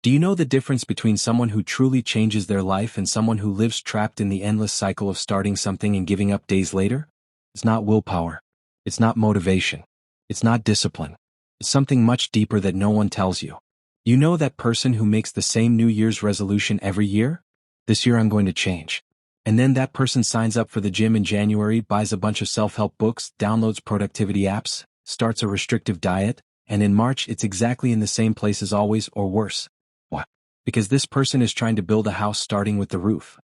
Do you know the difference between someone who truly changes their life and someone who lives trapped in the endless cycle of starting something and giving up days later? It's not willpower. It's not motivation. It's not discipline. It's something much deeper that no one tells you. You know that person who makes the same New Year's resolution every year? This year I'm going to change. And then that person signs up for the gym in January, buys a bunch of self-help books, downloads productivity apps, starts a restrictive diet, and in March it's exactly in the same place as always or worse. Why? Because this person is trying to build a house starting with the roof.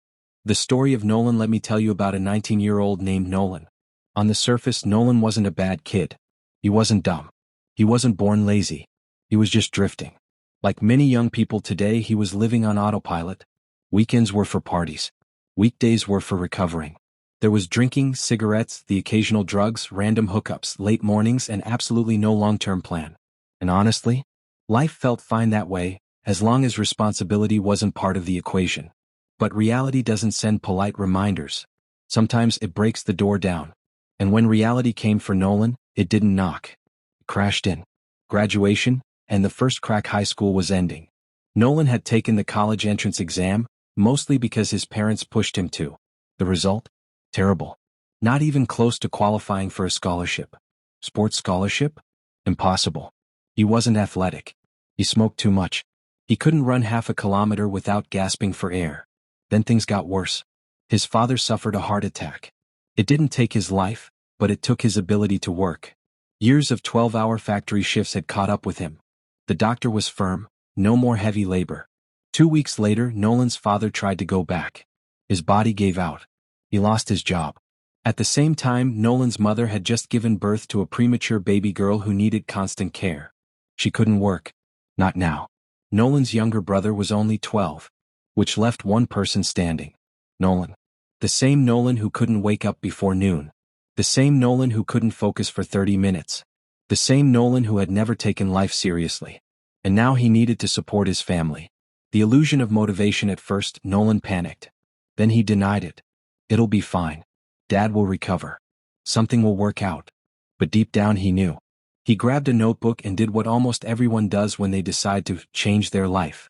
The story of Nolan. Let me tell you about a 19-year-old named Nolan. On the surface, Nolan wasn't a bad kid. He wasn't dumb. He wasn't born lazy. He was just drifting. Like many young people today, he was living on autopilot. Weekends were for parties. Weekdays were for recovering. There was drinking, cigarettes, the occasional drugs, random hookups, late mornings, and absolutely no long-term plan. And honestly, life felt fine that way, as long as responsibility wasn't part of the equation. But reality doesn't send polite reminders. Sometimes it breaks the door down. And when reality came for Nolan, it didn't knock. It crashed in. Graduation, and the first crack high school was ending. Nolan had taken the college entrance exam, mostly because his parents pushed him to. The result? Terrible. Not even close to qualifying for a scholarship. Sports scholarship? Impossible. He wasn't athletic. He smoked too much. He couldn't run half a kilometer without gasping for air. Then things got worse. His father suffered a heart attack. It didn't take his life, but it took his ability to work. Years of 12-hour factory shifts had caught up with him. The doctor was firm, no more heavy labor. 2 weeks later, Nolan's father tried to go back. His body gave out. He lost his job. At the same time, Nolan's mother had just given birth to a premature baby girl who needed constant care. She couldn't work. Not now. Nolan's younger brother was only 12, which left one person standing. Nolan. The same Nolan who couldn't wake up before noon. The same Nolan who couldn't focus for 30 minutes. The same Nolan who had never taken life seriously. And now he needed to support his family. The illusion of motivation. At first, Nolan panicked. Then he denied it. It'll be fine. Dad will recover. Something will work out. But deep down he knew. He grabbed a notebook and did what almost everyone does when they decide to change their life.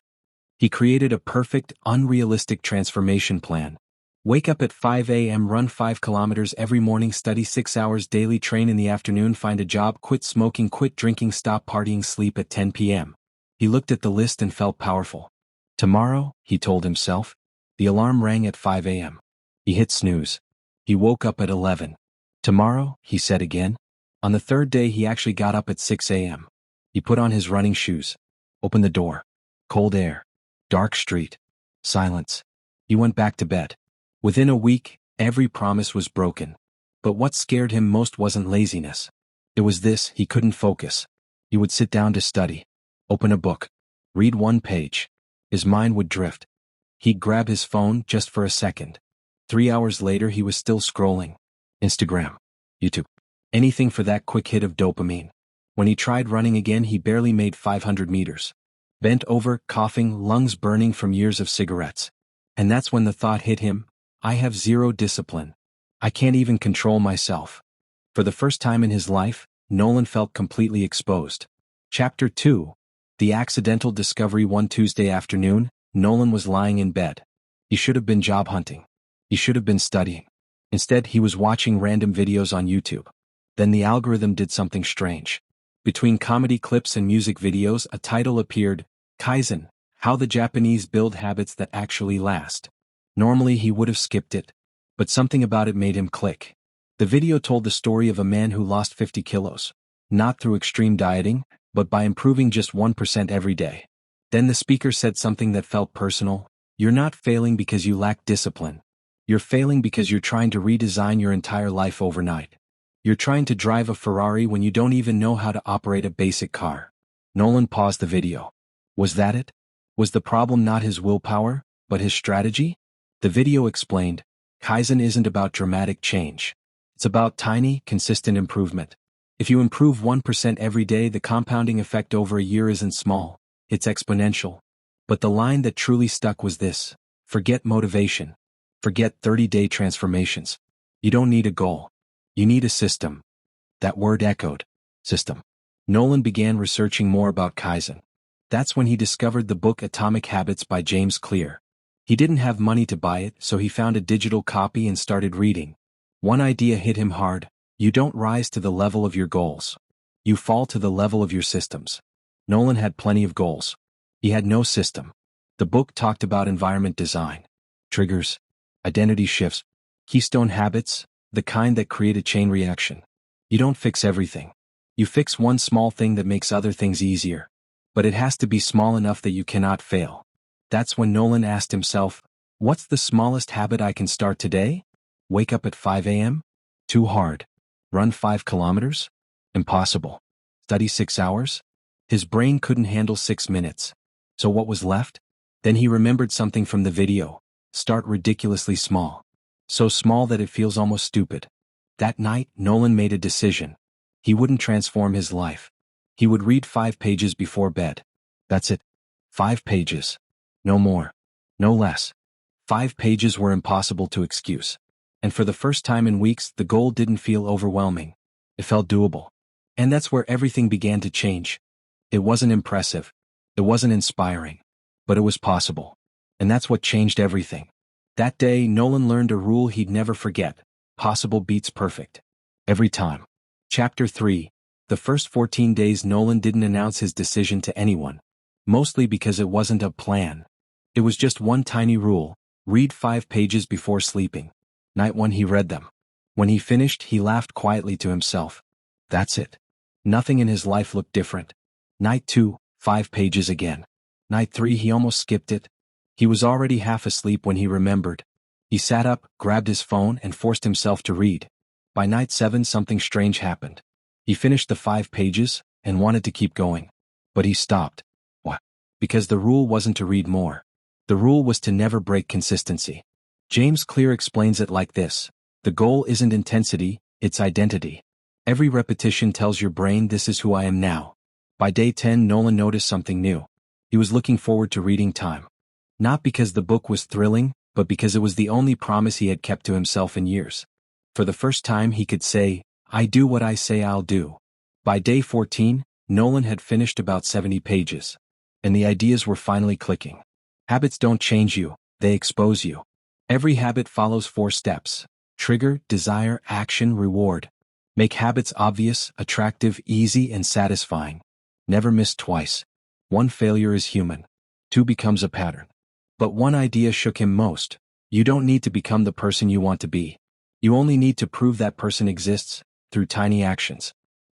He created a perfect, unrealistic transformation plan. Wake up at 5 a.m., run 5 kilometers every morning, study 6 hours daily, train in the afternoon, find a job, quit smoking, quit drinking, stop partying, sleep at 10 p.m. He looked at the list and felt powerful. Tomorrow, he told himself. The alarm rang at 5 a.m. He hit snooze. He woke up at 11. Tomorrow, he said again. On the third day, he actually got up at 6 a.m. He put on his running shoes. Opened the door. Cold air. Dark street. Silence. He went back to bed. Within a week, every promise was broken. But what scared him most wasn't laziness. It was this: he couldn't focus. He would sit down to study. Open a book. Read one page. His mind would drift. He'd grab his phone just for a second. 3 hours later he was still scrolling. Instagram. YouTube. Anything for that quick hit of dopamine. When he tried running again, he barely made 500 meters. Bent over, coughing, lungs burning from years of cigarettes. And that's when the thought hit him: I have zero discipline. I can't even control myself. For the first time in his life, Nolan felt completely exposed. Chapter 2. The Accidental Discovery. One Tuesday afternoon, Nolan was lying in bed. He should have been job hunting. He should have been studying. Instead, he was watching random videos on YouTube. Then the algorithm did something strange. Between comedy clips and music videos, a title appeared: Kaizen, How the Japanese Build Habits That Actually Last. Normally he would have skipped it, but something about it made him click. The video told the story of a man who lost 50 kilos, not through extreme dieting, but by improving just 1% every day. Then the speaker said something that felt personal: You're not failing because you lack discipline. You're failing because you're trying to redesign your entire life overnight. You're trying to drive a Ferrari when you don't even know how to operate a basic car. Nolan paused the video. Was that it? Was the problem not his willpower, but his strategy? The video explained, Kaizen isn't about dramatic change. It's about tiny, consistent improvement. If you improve 1% every day, the compounding effect over a year isn't small, it's exponential. But the line that truly stuck was this: forget motivation. Forget 30-day transformations. You don't need a goal. You need a system. That word echoed. System. Nolan began researching more about Kaizen. That's when he discovered the book Atomic Habits by James Clear. He didn't have money to buy it, so he found a digital copy and started reading. One idea hit him hard: you don't rise to the level of your goals. You fall to the level of your systems. Nolan had plenty of goals. He had no system. The book talked about environment design, triggers, identity shifts, keystone habits, the kind that create a chain reaction. You don't fix everything. You fix one small thing that makes other things easier. But it has to be small enough that you cannot fail. That's when Nolan asked himself, what's the smallest habit I can start today? Wake up at 5 a.m.? Too hard. Run 5 kilometers? Impossible. Study 6 hours? His brain couldn't handle 6 minutes. So what was left? Then he remembered something from the video. Start ridiculously small. So small that it feels almost stupid. That night, Nolan made a decision. He wouldn't transform his life. He would read 5 pages before bed. That's it. 5 pages. No more. No less. 5 pages were impossible to excuse. And for the first time in weeks, the goal didn't feel overwhelming. It felt doable. And that's where everything began to change. It wasn't impressive. It wasn't inspiring. But it was possible. And that's what changed everything. That day, Nolan learned a rule he'd never forget. Possible beats perfect. Every time. Chapter 3. The first 14 days Nolan didn't announce his decision to anyone. Mostly because it wasn't a plan. It was just one tiny rule: read 5 pages before sleeping. Night 1 he read them. When he finished, he laughed quietly to himself. That's it. Nothing in his life looked different. Night 2, 5 pages again. Night 3 he almost skipped it. He was already half asleep when he remembered. He sat up, grabbed his phone, and forced himself to read. By night 7 something strange happened. He finished the 5 pages, and wanted to keep going. But he stopped. Why? Because the rule wasn't to read more. The rule was to never break consistency. James Clear explains it like this: the goal isn't intensity, it's identity. Every repetition tells your brain, this is who I am now. By day 10, Nolan noticed something new. He was looking forward to reading time. Not because the book was thrilling, but because it was the only promise he had kept to himself in years. For the first time he could say, I do what I say I'll do. By day 14, Nolan had finished about 70 pages. And the ideas were finally clicking. Habits don't change you, they expose you. Every habit follows 4 steps: trigger, desire, action, reward. Make habits obvious, attractive, easy, and satisfying. Never miss twice. 1 failure is human. 2 becomes a pattern. But one idea shook him most. You don't need to become the person you want to be. You only need to prove that person exists, through tiny actions.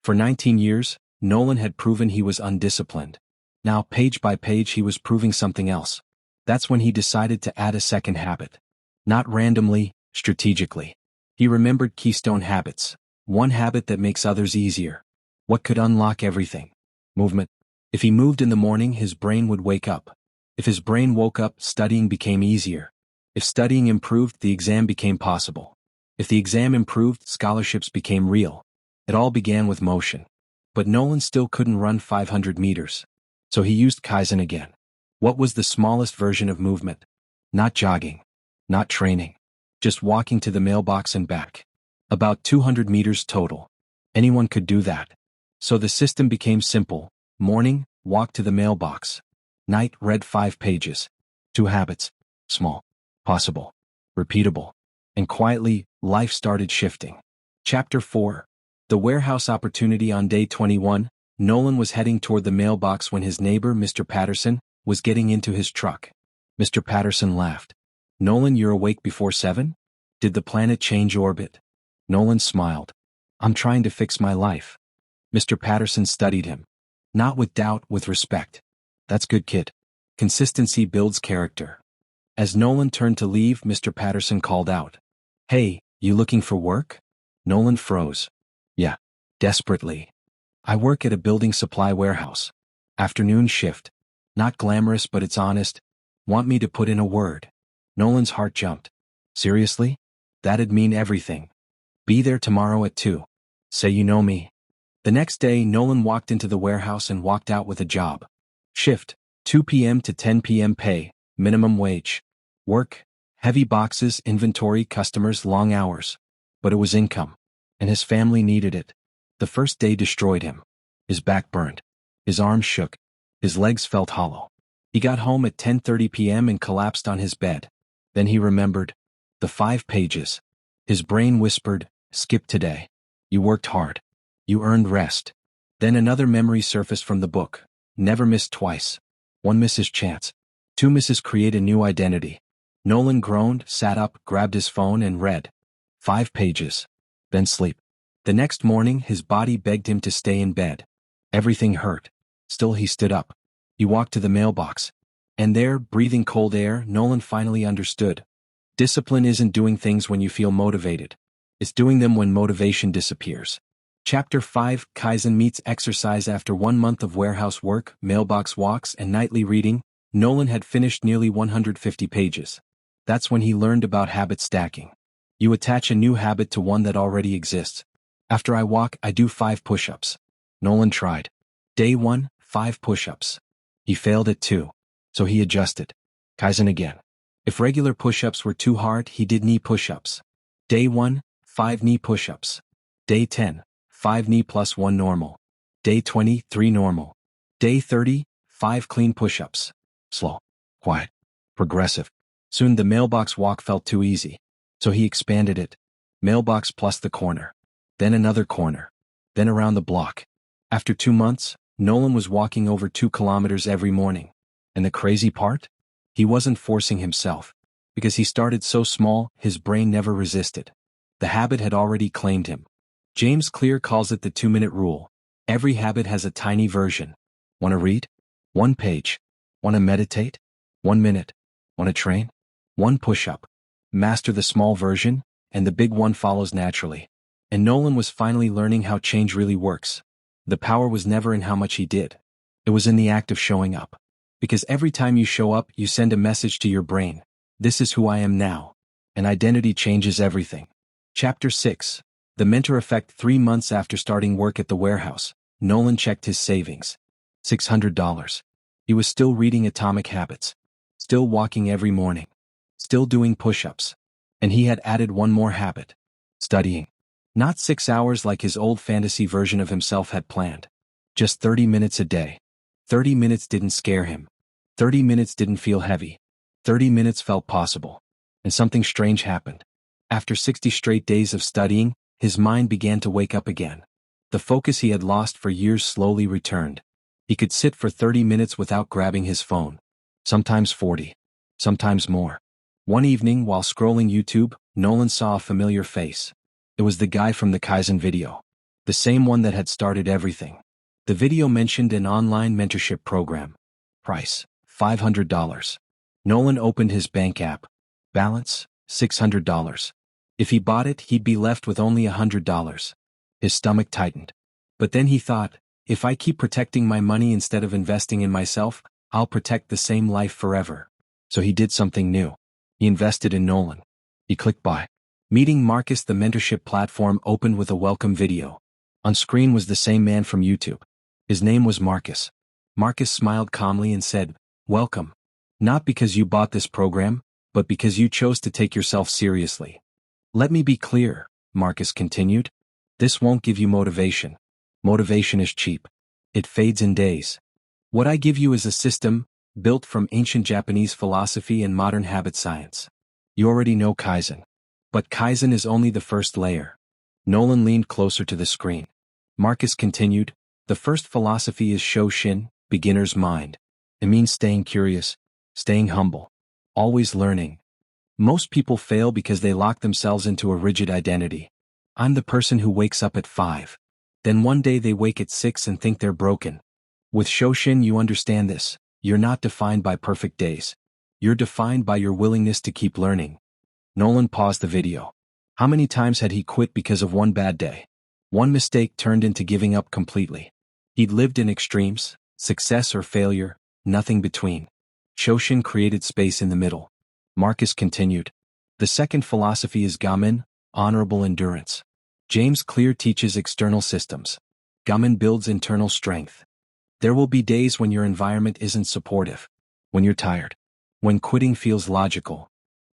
For 19 years, Nolan had proven he was undisciplined. Now, page by page, he was proving something else. That's when he decided to add a second habit. Not randomly, strategically. He remembered keystone habits. 1 habit that makes others easier. What could unlock everything? Movement. If he moved in the morning, his brain would wake up. If his brain woke up, studying became easier. If studying improved, the exam became possible. If the exam improved, scholarships became real. It all began with motion. But Nolan still couldn't run 500 meters. So he used Kaizen again. What was the smallest version of movement? Not jogging. Not training. Just walking to the mailbox and back. About 200 meters total. Anyone could do that. So the system became simple. Morning, walk to the mailbox. Night, read 5 pages. 2 habits. Small. Possible. Repeatable. And quietly, life started shifting. Chapter 4. The warehouse opportunity. On day 21, Nolan was heading toward the mailbox when his neighbor, Mr. Patterson, was getting into his truck. Mr. Patterson laughed. Nolan, you're awake before 7? Did the planet change orbit? Nolan smiled. I'm trying to fix my life. Mr. Patterson studied him. Not with doubt, with respect. That's good, kid. Consistency builds character. As Nolan turned to leave, Mr. Patterson called out. Hey, you looking for work? Nolan froze. Yeah. Desperately. I work at a building supply warehouse. Afternoon shift. Not glamorous, but it's honest. Want me to put in a word? Nolan's heart jumped. Seriously? That'd mean everything. Be there tomorrow at 2. Say you know me. The next day, Nolan walked into the warehouse and walked out with a job. Shift, 2 p.m. to 10 p.m. Pay, minimum wage. Work, heavy boxes, inventory, customers, long hours. But it was income. And his family needed it. The first day destroyed him. His back burned. His arms shook. His legs felt hollow. He got home at 10:30 p.m. and collapsed on his bed. Then he remembered. The 5 pages. His brain whispered, skip today. You worked hard. You earned rest. Then another memory surfaced from the book. Never miss twice. 1 miss is chance. 2 misses create a new identity. Nolan groaned, sat up, grabbed his phone and read. 5 pages. Then sleep. The next morning, his body begged him to stay in bed. Everything hurt. Still he stood up. He walked to the mailbox. And there, breathing cold air, Nolan finally understood. Discipline isn't doing things when you feel motivated. It's doing them when motivation disappears. Chapter 5: Kaizen meets exercise. After 1 month of warehouse work, mailbox walks, and nightly reading, Nolan had finished nearly 150 pages. That's when he learned about habit stacking. You attach a new habit to one that already exists. After I walk, I do 5 push-ups. Nolan tried. Day 1, 5 push-ups. He failed at 2. So he adjusted. Kaizen again. If regular push-ups were too hard, he did knee push-ups. Day 1, 5 knee push-ups. Day 10, 5 knee plus 1 normal. Day 20, 3 normal. Day 30, 5 clean push-ups. Slow, quiet, progressive. Soon the mailbox walk felt too easy. So he expanded it. Mailbox plus the corner. Then another corner. Then around the block. After 2 months, Nolan was walking over 2 kilometers every morning. And the crazy part? He wasn't forcing himself. Because he started so small, his brain never resisted. The habit had already claimed him. James Clear calls it the 2-minute rule. Every habit has a tiny version. Want to read? 1 page. Want to meditate? 1 minute. Want to train? 1 push-up. Master the small version, and the big one follows naturally. And Nolan was finally learning how change really works. The power was never in how much he did. It was in the act of showing up. Because every time you show up, you send a message to your brain. This is who I am now. And identity changes everything. Chapter 6. The Mentor Effect. 3 months after starting work at the warehouse, Nolan checked his savings. $600. He was still reading Atomic Habits. Still walking every morning. Still doing push-ups. And he had added one more habit. Studying. Not 6 hours like his old fantasy version of himself had planned. Just 30 minutes a day. 30 minutes didn't scare him. 30 minutes didn't feel heavy. 30 minutes felt possible. And something strange happened. After 60 straight days of studying, his mind began to wake up again. The focus he had lost for years slowly returned. He could sit for 30 minutes without grabbing his phone. Sometimes 40. Sometimes more. One evening, while scrolling YouTube, Nolan saw a familiar face. It was the guy from the Kaizen video. The same one that had started everything. The video mentioned an online mentorship program. Price: $500. Nolan opened his bank app. Balance: $600. If he bought it, he'd be left with only $100. His stomach tightened. But then he thought, if I keep protecting my money instead of investing in myself, I'll protect the same life forever. So he did something new. He invested in Nolan. He clicked buy. Meeting Marcus. The mentorship platform opened with a welcome video. On screen was the same man from YouTube. His name was Marcus. Marcus smiled calmly and said, "Welcome. Not because you bought this program, but because you chose to take yourself seriously." "Let me be clear," Marcus continued. "This won't give you motivation. Motivation is cheap. It fades in days. What I give you is a system, built from ancient Japanese philosophy and modern habit science. You already know Kaizen. But Kaizen is only the first layer." Nolan leaned closer to the screen. Marcus continued, "The first philosophy is Shoshin, beginner's mind. It means staying curious, staying humble, always learning. Most people fail because they lock themselves into a rigid identity. I'm the person who wakes up at 5. Then one day they wake at 6 and think they're broken. With Shoshin you understand this. You're not defined by perfect days. You're defined by your willingness to keep learning." Nolan paused the video. How many times had he quit because of one bad day? One mistake turned into giving up completely. He'd lived in extremes, success or failure, nothing between. Shoshin created space in the middle. Marcus continued. The second philosophy is Gaman, honorable endurance. James Clear teaches external systems. Gaman builds internal strength. There will be days when your environment isn't supportive. When you're tired. When quitting feels logical.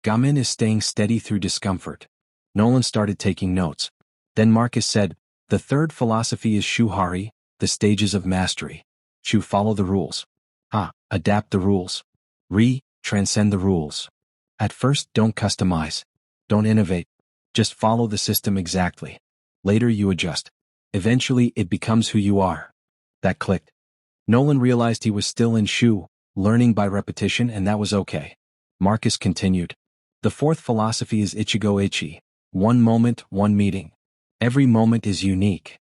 Gaman is staying steady through discomfort. Nolan started taking notes. Then Marcus said, the third philosophy is Shuhari, the stages of mastery. Follow the rules. Adapt the rules. Transcend the rules. At first, don't customize. Don't innovate. Just follow the system exactly. Later you adjust. Eventually it becomes who you are. That clicked. Nolan realized he was still in Shu, learning by repetition, and that was okay. Marcus continued. The fourth philosophy is Ichigo Ichie. One moment, one meeting. Every moment is unique.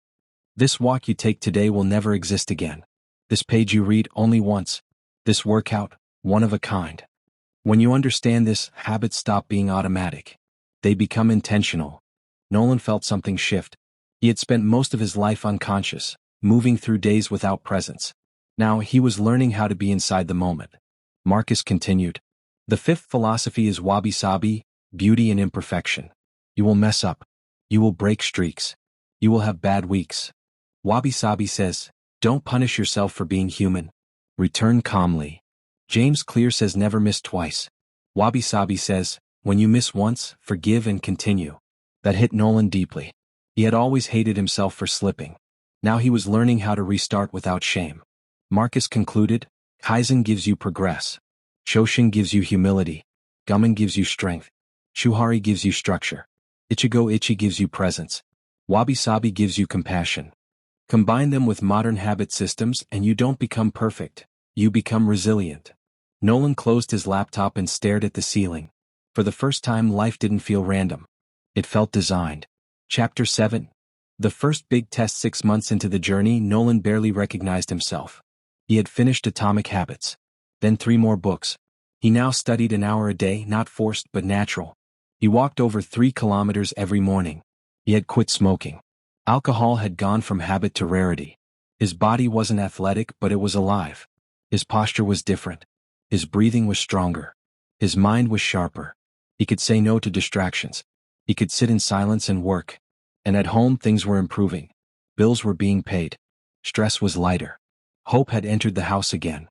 This walk you take today will never exist again. This page you read only once. This workout, one of a kind. When you understand this, habits stop being automatic. They become intentional. Nolan felt something shift. He had spent most of his life unconscious, moving through days without presence. Now he was learning how to be inside the moment. Marcus continued. The fifth philosophy is Wabi-Sabi, beauty and imperfection. You will mess up. You will break streaks. You will have bad weeks. Wabi-Sabi says, don't punish yourself for being human. Return calmly. James Clear says never miss twice. Wabi-Sabi says, when you miss once, forgive and continue. That hit Nolan deeply. He had always hated himself for slipping. Now he was learning how to restart without shame. Marcus concluded, Kaizen gives you progress. Shoshin gives you humility. Gaman gives you strength. Shuhari gives you structure. Ichigo Ichie gives you presence. Wabi-Sabi gives you compassion. Combine them with modern habit systems and you don't become perfect. You become resilient. Nolan closed his laptop and stared at the ceiling. For the first time, life didn't feel random. It felt designed. Chapter 7. The first big test. 6 months into the journey, Nolan barely recognized himself. He had finished Atomic Habits. Then 3 more books. He now studied an hour a day, not forced but natural. He walked over 3 kilometers every morning. He had quit smoking. Alcohol had gone from habit to rarity. His body wasn't athletic, but it was alive. His posture was different. His breathing was stronger. His mind was sharper. He could say no to distractions. He could sit in silence and work. And at home things were improving. Bills were being paid. Stress was lighter. Hope had entered the house again.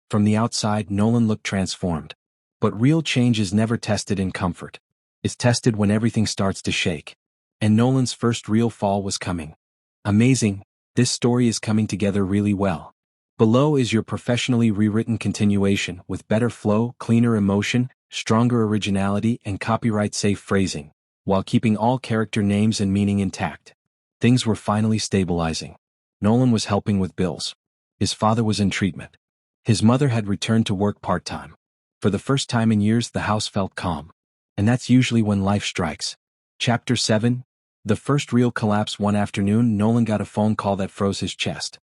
From the outside, Nolan looked transformed. But real change is never tested in comfort. It's tested when everything starts to shake. And Nolan's first real fall was coming. Amazing, this story is coming together really well. Below is your professionally rewritten continuation with better flow, cleaner emotion, stronger originality, and copyright-safe phrasing, while keeping all character names and meaning intact. Things were finally stabilizing. Nolan was helping with bills. His father was in treatment. His mother had returned to work part-time. For the first time in years, the house felt calm. And that's usually when life strikes. Chapter 7. The first real collapse. One afternoon, Nolan got a phone call that froze his chest.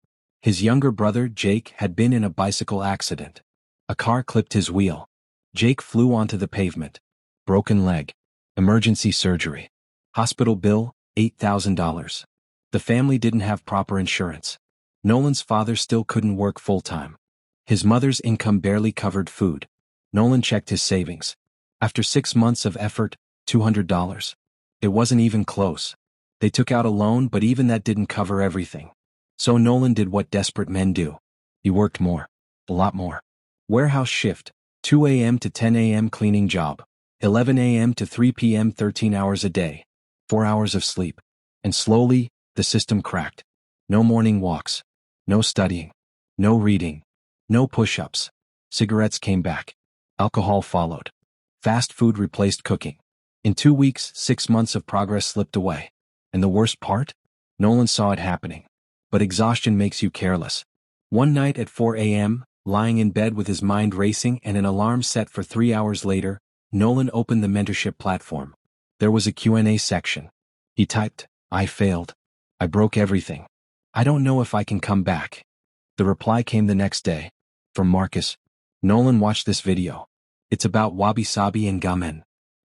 His younger brother, Jake, had been in a bicycle accident. A car clipped his wheel. Jake flew onto the pavement. Broken leg. Emergency surgery. Hospital bill, $8,000. The family didn't have proper insurance. Nolan's father still couldn't work full-time. His mother's income barely covered food. Nolan checked his savings. After 6 months of effort, $200. It wasn't even close. They took out a loan, but even that didn't cover everything. So Nolan did what desperate men do. He worked more. A lot more. Warehouse shift, 2 a.m. to 10 a.m. cleaning job. 11 a.m. to 3 p.m. 13 hours a day. 4 hours of sleep. And slowly, the system cracked. No morning walks. No studying. No reading. No push-ups. Cigarettes came back. Alcohol followed. Fast food replaced cooking. In 2 weeks, 6 months of progress slipped away. And the worst part? Nolan saw it happening. But exhaustion makes you careless. One night at 4 a.m., lying in bed with his mind racing and an alarm set for 3 hours later, Nolan opened the mentorship platform. There was a Q&A section. He typed, I failed. I broke everything. I don't know if I can come back. The reply came the next day. From Marcus. Nolan, watched this video. It's about Wabi-Sabi and Gaman.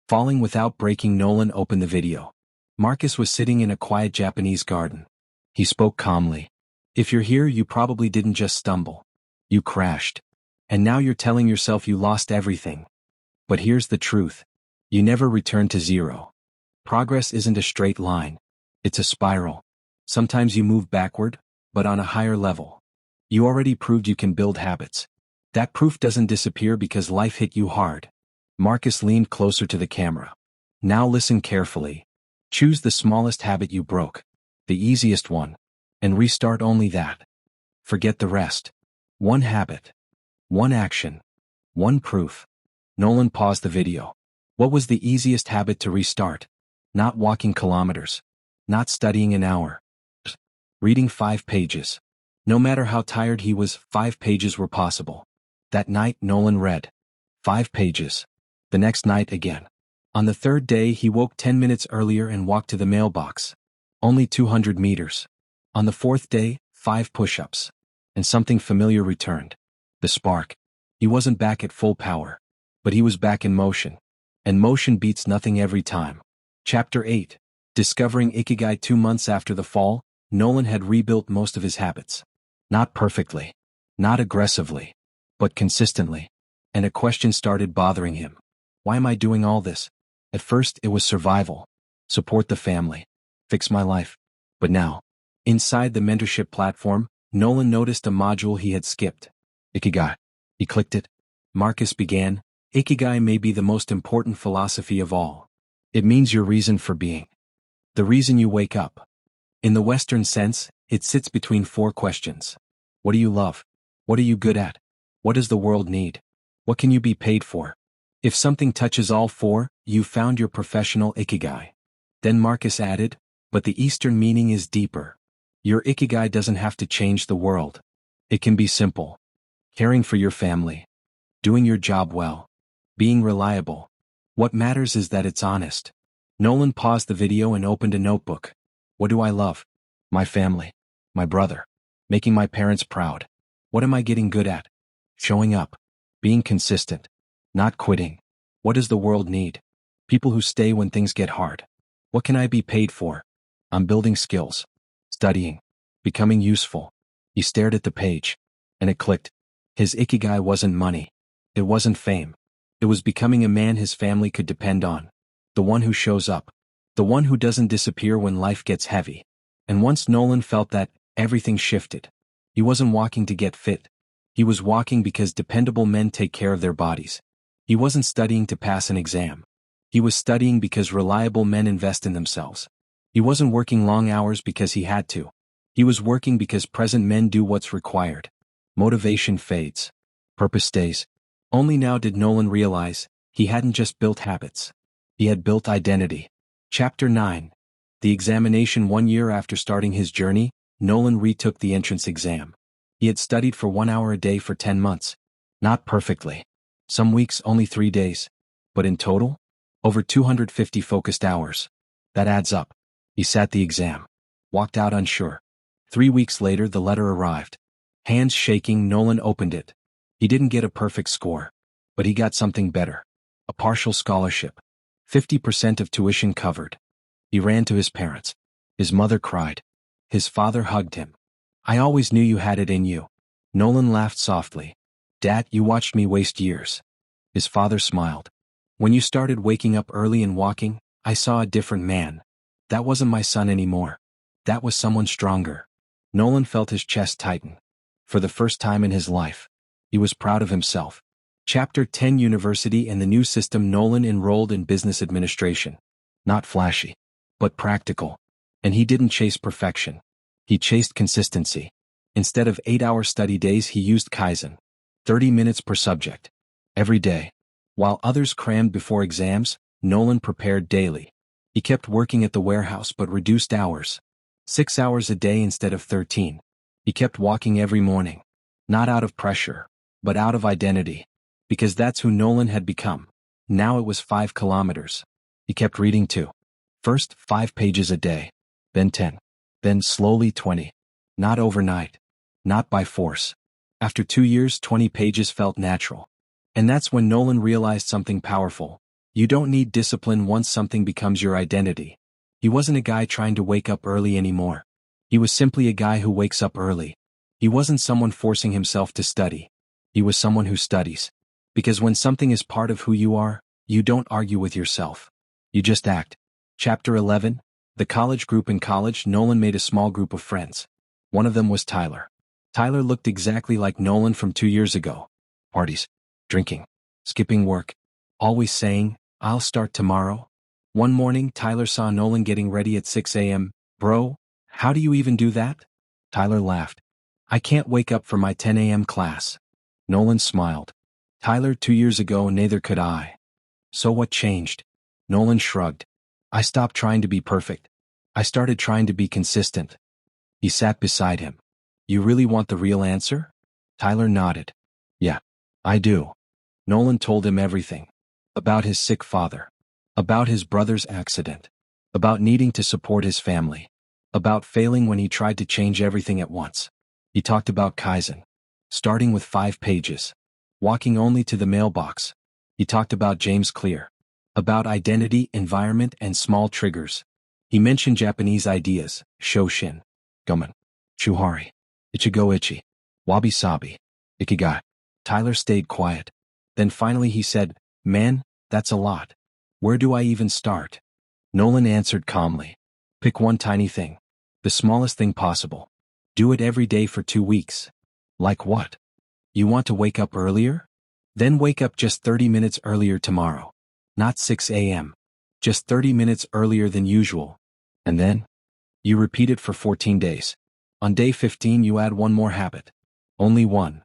Falling without breaking. Nolan opened the video. Marcus was sitting in a quiet Japanese garden. He spoke calmly. If you're here, you probably didn't just stumble. You crashed. And now you're telling yourself you lost everything. But here's the truth. You never return to zero. Progress isn't a straight line. It's a spiral. Sometimes you move backward, but on a higher level. You already proved you can build habits. That proof doesn't disappear because life hit you hard. Marcus leaned closer to the camera. Now listen carefully. Choose the smallest habit you broke. The easiest one. And restart only that. Forget the rest. One habit. One action. One proof. Nolan paused the video. What was the easiest habit to restart? Not walking kilometers. Not studying an hour. Reading 5 pages. No matter how tired he was, 5 pages were possible. That night, Nolan read 5 pages. The next night again. On the third day, he woke 10 minutes earlier and walked to the mailbox. Only 200 meters. On the fourth day, 5 push-ups. And something familiar returned. The spark. He wasn't back at full power. But he was back in motion. And motion beats nothing every time. Chapter 8. Discovering Ikigai. 2 months after the fall, Nolan had rebuilt most of his habits. Not perfectly. Not aggressively. But consistently. And a question started bothering him. Why am I doing all this? At first, it was survival. Support the family. Fix my life. But now, inside the mentorship platform, Nolan noticed a module he had skipped. Ikigai. He clicked it. Marcus began, Ikigai may be the most important philosophy of all. It means your reason for being. The reason you wake up. In the Western sense, it sits between 4 questions. What do you love? What are you good at? What does the world need? What can you be paid for? If something touches all 4, you've found your professional Ikigai. Then Marcus added, but the Eastern meaning is deeper. Your Ikigai doesn't have to change the world. It can be simple. Caring for your family. Doing your job well. Being reliable. What matters is that it's honest. Nolan paused the video and opened a notebook. What do I love? My family. My brother. Making my parents proud. What am I getting good at? Showing up. Being consistent. Not quitting. What does the world need? People who stay when things get hard. What can I be paid for? I'm building skills. Studying. Becoming useful. He stared at the page. And it clicked. His Ikigai wasn't money. It wasn't fame. It was becoming a man his family could depend on. The one who shows up. The one who doesn't disappear when life gets heavy. And once Nolan felt that, everything shifted. He wasn't walking to get fit. He was walking because dependable men take care of their bodies. He wasn't studying to pass an exam. He was studying because reliable men invest in themselves. He wasn't working long hours because he had to. He was working because present men do what's required. Motivation fades. Purpose stays. Only now did Nolan realize, he hadn't just built habits. He had built identity. Chapter 9. The examination. 1 year after starting his journey, Nolan retook the entrance exam. He had studied for 1 hour a day for 10 months. Not perfectly. Some weeks only 3 days. But in total, over 250 focused hours. That adds up. He sat the exam. Walked out unsure. 3 weeks later the letter arrived. Hands shaking, Nolan opened it. He didn't get a perfect score. But he got something better. A partial scholarship. 50% of tuition covered. He ran to his parents. His mother cried. His father hugged him. I always knew you had it in you. Nolan laughed softly. Dad, you watched me waste years. His father smiled. When you started waking up early and walking, I saw a different man. That wasn't my son anymore. That was someone stronger. Nolan felt his chest tighten. For the first time in his life, he was proud of himself. Chapter 10. University and the new system. Nolan enrolled in business administration. Not flashy, but practical. And he didn't chase perfection. He chased consistency. Instead of 8-hour study days, he used Kaizen. 30 minutes per subject. Every day. While others crammed before exams, Nolan prepared daily. He kept working at the warehouse but reduced hours. 6 hours a day instead of 13. He kept walking every morning. Not out of pressure, but out of identity. Because that's who Nolan had become. Now it was 5 kilometers. He kept reading too. First, 5 pages a day. Then 10. Then slowly 20. Not overnight. Not by force. After 2 years, 20 pages felt natural. And that's when Nolan realized something powerful. You don't need discipline once something becomes your identity. He wasn't a guy trying to wake up early anymore. He was simply a guy who wakes up early. He wasn't someone forcing himself to study. He was someone who studies. Because when something is part of who you are, you don't argue with yourself. You just act. Chapter 11. The college group. In college, Nolan made a small group of friends. One of them was Tyler. Tyler looked exactly like Nolan from 2 years ago. Parties. Drinking. Skipping work. Always saying, I'll start tomorrow. One morning, Tyler saw Nolan getting ready at 6 a.m. Bro, how do you even do that? Tyler laughed. I can't wake up for my 10 a.m. class. Nolan smiled. Tyler, 2 years ago neither could I. So what changed? Nolan shrugged. I stopped trying to be perfect. I started trying to be consistent. He sat beside him. You really want the real answer? Tyler nodded. Yeah, I do. Nolan told him everything. About his sick father. About his brother's accident. About needing to support his family. About failing when he tried to change everything at once. He talked about Kaizen. Starting with 5 pages. Walking only to the mailbox. He talked about James Clear. About identity, environment, and small triggers. He mentioned Japanese ideas, Shoshin, Gaman, Shuhari, Ichigo Ichie, Wabi-Sabi, Ikigai. Tyler stayed quiet. Then finally he said, Man, that's a lot. Where do I even start? Nolan answered calmly. Pick one tiny thing. The smallest thing possible. Do it every day for 2 weeks. Like what? You want to wake up earlier? Then wake up just 30 minutes earlier tomorrow. Not 6 a.m. Just 30 minutes earlier than usual. And then? You repeat it for 14 days. On day 15 you add one more habit. Only one.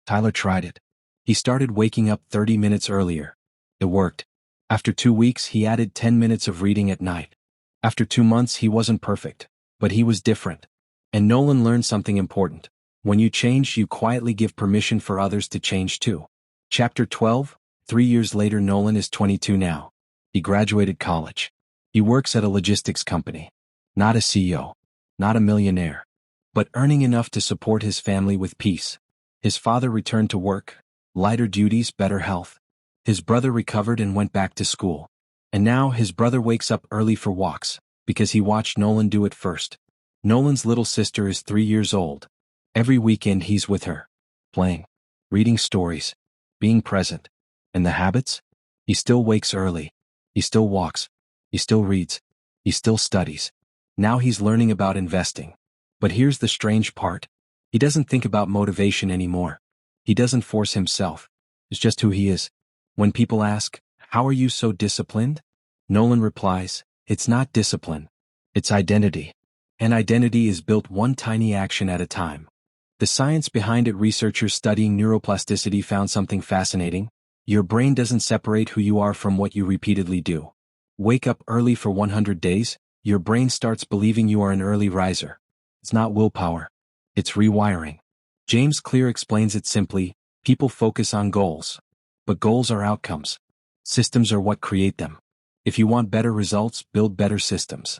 Tyler tried it. He started waking up 30 minutes earlier. It worked. After 2 weeks he added 10 minutes of reading at night. After 2 months he wasn't perfect, but he was different. And Nolan learned something important. When you change, you quietly give permission for others to change too. Chapter 12, 3 years later. Nolan is 22 now. He graduated college. He works at a logistics company. Not a CEO. Not a millionaire. But earning enough to support his family with peace. His father returned to work. Lighter duties, better health. His brother recovered and went back to school. And now his brother wakes up early for walks, because he watched Nolan do it first. Nolan's little sister is 3 years old. Every weekend he's with her. Playing. Reading stories. Being present. And the habits? He still wakes early. He still walks. He still reads. He still studies. Now he's learning about investing. But here's the strange part. He doesn't think about motivation anymore. He doesn't force himself. It's just who he is. When people ask, how are you so disciplined? Nolan replies, it's not discipline. It's identity. And identity is built one tiny action at a time. The science behind it. Researchers studying neuroplasticity found something fascinating. Your brain doesn't separate who you are from what you repeatedly do. Wake up early for 100 days, your brain starts believing you are an early riser. It's not willpower. It's rewiring. James Clear explains it simply. People focus on goals. But goals are outcomes. Systems are what create them. If you want better results, build better systems.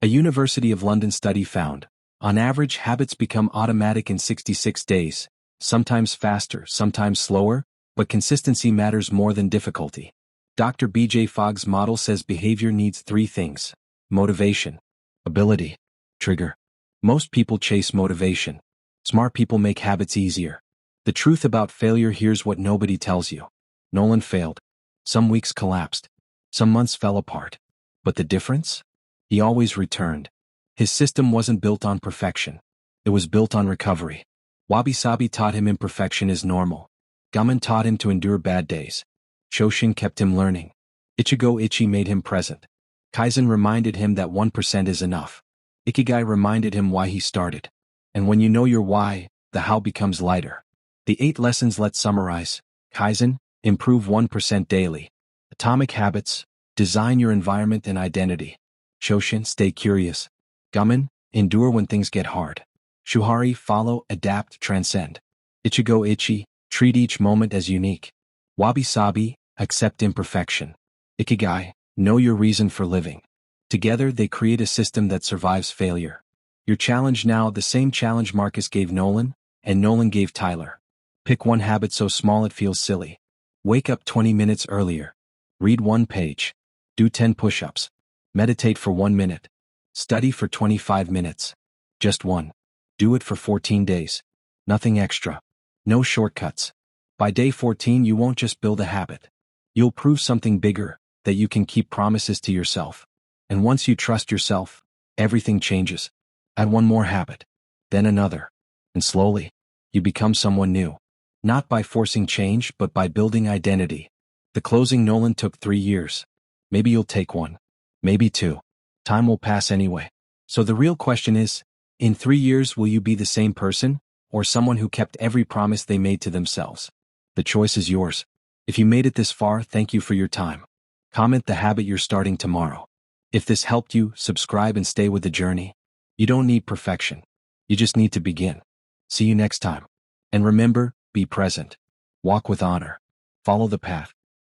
A University of London study found, on average, habits become automatic in 66 days, sometimes faster, sometimes slower, but consistency matters more than difficulty. Dr. B.J. Fogg's model says behavior needs 3 things: motivation, ability, trigger. Most people chase motivation. Smart people make habits easier. The truth about failure: here's what nobody tells you. Nolan failed. Some weeks collapsed. Some months fell apart. But the difference? He always returned. His system wasn't built on perfection. It was built on recovery. Wabi-Sabi taught him imperfection is normal. Gaman taught him to endure bad days. Shoshin kept him learning. Ichigo Ichie made him present. Kaizen reminded him that 1% is enough. Ikigai reminded him why he started. And when you know your why, the how becomes lighter. The 8 lessons. Let's summarize. Kaizen, improve 1% daily. Atomic habits, design your environment and identity. Shoshin, stay curious. Gaman, endure when things get hard. Shuhari, follow, adapt, transcend. Ichigo Ichie, treat each moment as unique. Wabi-Sabi, accept imperfection. Ikigai, know your reason for living. Together they create a system that survives failure. Your challenge now: the same challenge Marcus gave Nolan, and Nolan gave Tyler. Pick one habit so small it feels silly. Wake up 20 minutes earlier. Read 1 page. Do 10 push-ups. Meditate for 1 minute. Study for 25 minutes. Just one. Do it for 14 days. Nothing extra. No shortcuts. By day 14 you won't just build a habit. You'll prove something bigger, that you can keep promises to yourself. And once you trust yourself, everything changes. Add one more habit. Then another. And slowly, you become someone new. Not by forcing change, but by building identity. The closing. Nolan took 3 years. Maybe you'll take 1. Maybe 2. Time will pass anyway. So the real question is, in 3 years will you be the same person? or someone who kept every promise they made to themselves? The choice is yours. If you made it this far, thank you for your time. Comment the habit you're starting tomorrow. If this helped you, subscribe and stay with the journey. You don't need perfection. You just need to begin. See you next time. And remember, be present. Walk with honor. Follow the path.